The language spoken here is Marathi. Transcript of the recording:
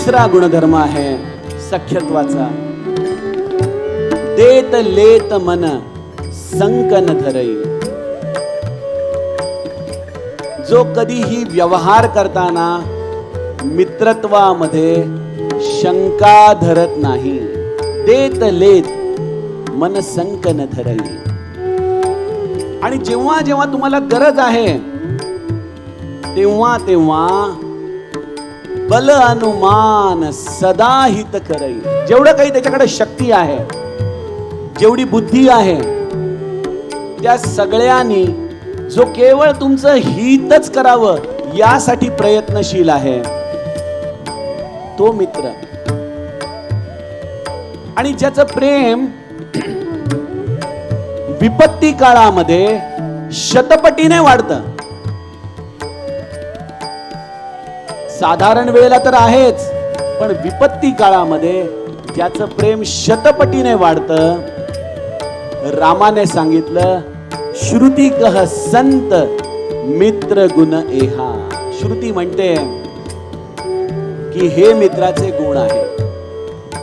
तिसरा गुणधर्म आहे सख्यत्वाचा. देत लेत मन संकन धरई. जो कधीही व्यवहार करताना मित्रत्वामध्ये शंका धरत नाही. देत लेत मन संकन धरई. आणि जेव्हा जेव्हा तुम्हाला गरज आहे तेव्हा तेव्हा बल अनुमान सदा हित करई. जेवढं काही त्याच्याकडे शक्ती आहे, जेवढी बुद्धी आहे, त्या सगळ्यांनी जो केवळ तुमचं हितच करावं यासाठी प्रयत्नशील आहे तो मित्र. आणि ज्याचं प्रेम विपत्ती काळामध्ये शतपटीने वाढतं. साधारण वेळेला तर आहेच, पण विपत्ती काळामध्ये ज्याचं प्रेम शतपटीने वाढतं. रामाने सांगितलं, श्रुती कह संत मित्र गुण एहा. श्रुती म्हणते की हे मित्राचे गुण आहे.